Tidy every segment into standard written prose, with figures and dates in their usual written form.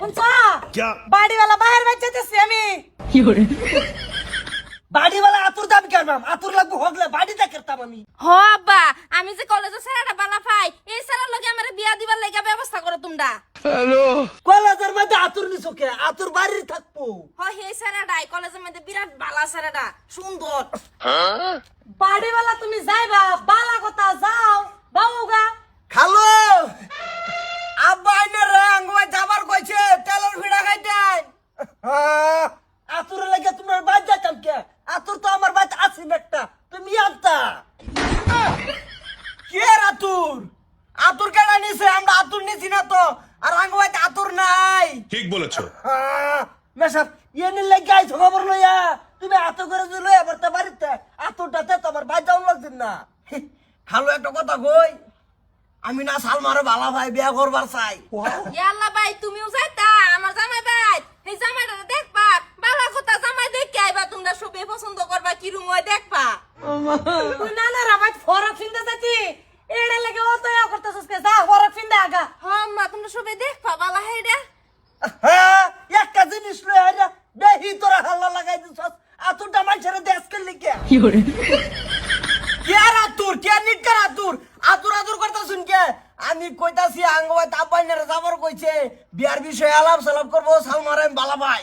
শুনছা क्या বাড়িওয়ালা বাহির বাইচাইতেছি আমি বাড়িওয়ালা আতুর দাম কেমন আতুর লাগবো হগলে বাড়িতে করতাম আমি হ আব্বা আমি যে কলেজে স্যারটা বালা পাই এই স্যারের লগে আমার বিয়া দিবার লাগা ব্যবস্থা করো তোমরা কলেজের মধ্যে আতুর নিছো কে আতুর বাড়ি থাকবো হ হে স্যারটাই কলেজের মধ্যে বিরাট বালা স্যারটা সুন্দর বাড়িওয়ালা তুমি যাইবা বালা কথা যাও বাবুগা খালো আব্বা আইনে রে আঙ্গুয়া যাবার কইছে তেলের ভিড়া খাইতেন আতুর লাগে তোমার বাদ যাইতাম কে আতুর তো আমার বাদ আছে একটা তুমি আনতা কে আতুর আতুর কেন নিছে আমরা আতুর নিছি না তো আর আঙ্গুয়া আতুর নাই ঠিক বলেছো মেসাব ইয়ে লাগে আইছো খবর লইয়া তুমি আতো করে দিল এবার তো বাড়িতে আতুরটাতে তোমার বাদ যাওয়া লাগছে না খালো একটা কথা কই আমি না সালমারে ভালো ভাই বিয়া করবার চাই ইয়াল্লা ভাই তুমিও যাইতা আমার জামাই ভাই এই জামাইটা দেখবা বালা কথা জামাই দেখে আইবা তোমরা সবে পছন্দ করবা কি রুম হয় দেখবা তুই নানা রাবাই ফরক ফিন্দা যাতি এড়ে লাগে ও তো করতেছস কে যা ফরক ফিন্দা আগা হ্যাঁ মা তোমরা সবে দেখবা বালা হেডা হ্যাঁ একটা জিনিস লই আইরা বেহি তোরা হাল্লা লাগাই দিছস আতুরটা মানুষের দেশকে লিখে কে আর আতুর কে নিটকার আতুর আতুর আতুর করতা শুন কে আমি কইতাছি আঙ্গওয়া তাপাইনারে যাবার কইছে বিয়ার বিষয়ে আলাপ সালাপ করবো সালমারে বালা ভাই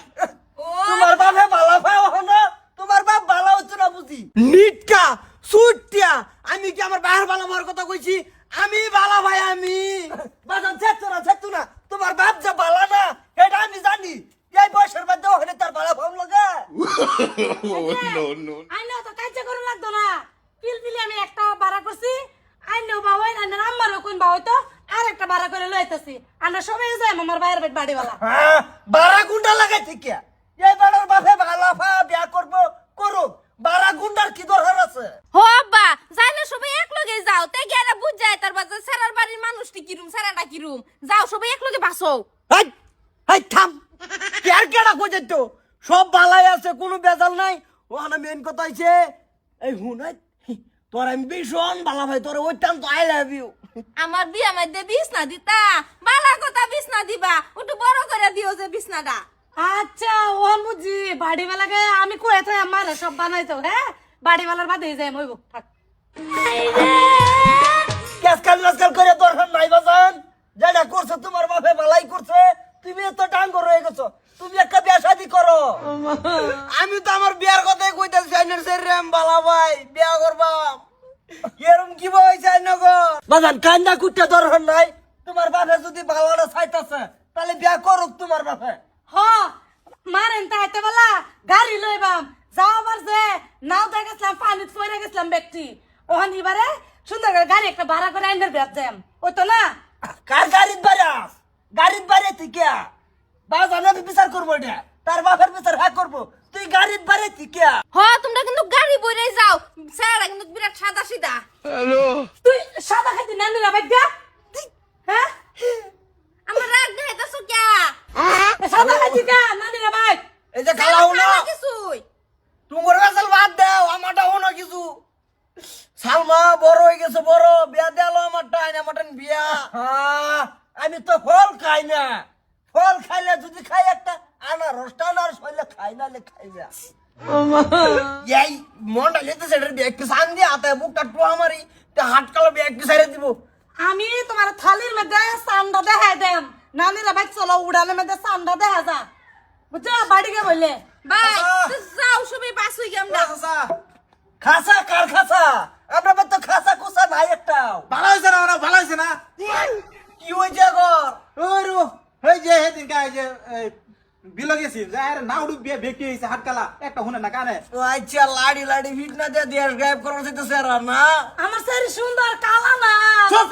তোমার বাপে বালা ভাই হনো তোমার বাপ বালা হচ্ছে না বুঝি নিটকা সুটিয়া আমি কি আমার বাহির বালা ভাইয়ের কথা কইছি আমি বালা ভাই আমি বাজান ছেচ্ছু না তোমার বাপ যে বালা না এটা আমি জানি এই বয়সের মধ্যে ওখানে তার বালা ভাব লাগা আইনা তো কাজে করে লাগতো না পিলপিলি আমি একটা বাড়া করছি আইনাও বাবাই আইনার আম্মারও কোন বাবাই তো আর একটা বাড়া করে লইতেছি আমরা সবাই যাই আমার বাইরের বেট বাড়িওয়ালা হ্যাঁ বারা গুন্ডা লাগাইছে কে এই বাড়ার বাপে বালা ভা বিয়া করবো করুক বারা গুন্ডার কি দরকার আছে হো আব্বা যাইলে সবাই এক লগে যাও তে গেরা বুঝ যায় তার বাজে স্যারের বাড়ির মানুষটি কি রুম স্যারটা কি রুম যাও সবাই এক লগে বাসো হাই হাই থাম কেয়ার কেডা কইছে তো সব বালাই আছে কোনো বেজাল নাই ওখানে মেন কথা হইছে এই হুনাই তোর আমি ভীষণ বালা ভাই তোর ওইটান তো আই লাভ ইউ আমার বিয়া মধ্যে বিছনা দিতা বালা কথা বিছনা দিবা একটু বড় করে দিও যে বিছনাটা আচ্ছা ওহন বুঝি বাড়িওয়ালাকে আমি কয়ে থাই আমার সব বানাইতো হ্যাঁ বাড়িওয়ালার বাদে যাই মইব থাক ক্যাসকাল নাসকাল করে দরকার নাই বাজান যেটা করছে তোমার বাপে বালাই করছে তুমি এত ডাঙ্গর রয়ে গেছো তুমি একটা বিয়া শাদি করো আমি তো আমার বিয়ার কথাই কইতাছি আইনের সেরম বালা ভাই বিয়া করবা এরম কি বইছে নগর বাজান কান্দা কুটতে দরকার নাই তোমার বাপে যদি বালাটা চাইতাছে তাহলে বিয়া করুক তোমার বাপে হ মারেন তাইতে বলা গাড়ি লইবাম যাও আবার যে নাও দিয়ে গেছিলাম পানি পড়ে গেছিলাম ব্যক্তি ওখান এবারে সুন্দর করে গাড়ি একটা ভাড়া করে আইনের বেত যাম ওই তো না কার গাড়িত বাড়াস গাড়িত বাড়ে তুই কে বাজান আমি বিচার করবো এটা তার বাপের বিচার হ্যাঁ করবো তুই গাড়িত বাড়ে তুই কে হ তোমরা কিন্তু গাড়ি বইরাই যাও স্যারটা কিন্তু বিরাট সাদা সিধা তুই সাদা খাইতে নানি না বাইক দিয়া হ্যাঁ আমার রাগ দেখাইতাছো ক্যা সাদা খাইতে কা নানি না বাইক এই যে খালাও না কিছুই তোমার বেসাল বাদ দাও আমারটা হনো কিছু সালমা বড় হয়ে গেছে বড় বিয়া দেলো আমারটা আইনা মাটন বিয়া আমি তো ফল খাই না ফল খাইলে যদি খাই একটা আনারসটা আনারস হইলে খাই না খাই না এই মনটা যেতে সেটার বিয়া একটু সান দিয়ে হাতে বুকটা টু আমারই হাট কালো বিয়া একটু সাইরে দিব আমি তোমার থালির মধ্যে সান্ডা দেখাই দেম নানিরা বাইক চলো উড়ানের মধ্যে সান্ডা দেখা যা বুঝছো বাড়ি গে বললে বাই তো যাও সবাই বাস হই আমরা খাসা কার খাসা আপনার তো খাসা কুসা নাই একটা ভালো হয়েছে না ওরা ভালো হয়েছে না কি হয়েছে গর ওরু হই যে হেদিন কাই যে বিলো গেছি যার না উড়ু বেকি হইছে হাটকালা একটা হুনে না কানে তো আচ্ছা লাড়ি লাড়ি ফিটনা দিয়ে দেশ গায়েব করা যাইতেছে আর না আমার সারি সুন্দর কালা না চুপ।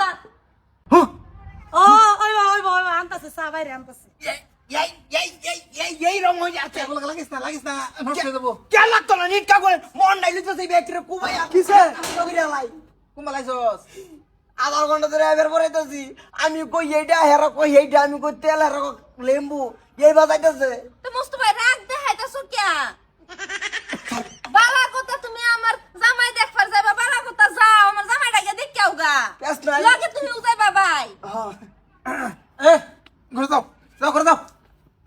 ও ওই আনতাছে চা বাইরে আনতাছে এই রং হয়ে যাচ্ছে এগুলো লাগিস না নষ্ট হয়ে যাবো কে লাগতো না নিটকা করে মন নাই লিখতে সেই ব্যক্তির কুবাইয়া কিসে? লাই কুম্বালাইছস আধা ঘন্টা ধরে এবার পড়াইতেছি আমি কই এইটা হেরা কই এইটা আমি কই তেল হেরা লেম্বু এই বাজাইতেছে তো মস্ত ভাই রাগ দেখাইতাছো ক্যা বালা কথা তুমি আমার জামাই দেখবার যাবা বালা কথা যাও আমার জামাইটাকে দেখাও গা পেছ নাই লগে তুমি যাইবা ভাই এ ঘরে যাও যাও ঘরে যাও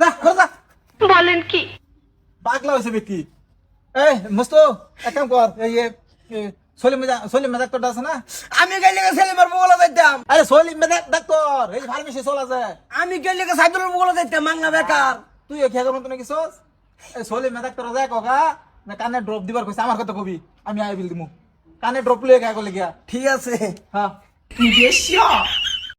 যা ঘরে যা বলেন কি পাগলা হয়েছে ব্যক্তি এই মস্ত এক কাম কর এই সলিম ডাক্তারটা আছে না আমি গেলে সেলিমার বগলে যাইতাম আরে সলিম ডাক্তার এই ফার্মেসি চলা যায় আমি গেলে সাইদুলের বগলে যাইতাম মাংনা বেকার তুই খেয়ে করবো তো নাকি সোস এই সলিম ডাক্তার যায় কগা না কানে ড্রপ দিবার কইছে আমার কথা কবি আমি আই বিল দিমু কানে ড্রপ লয়ে গায় গলে গিয়া ঠিক আছে হ্যাঁ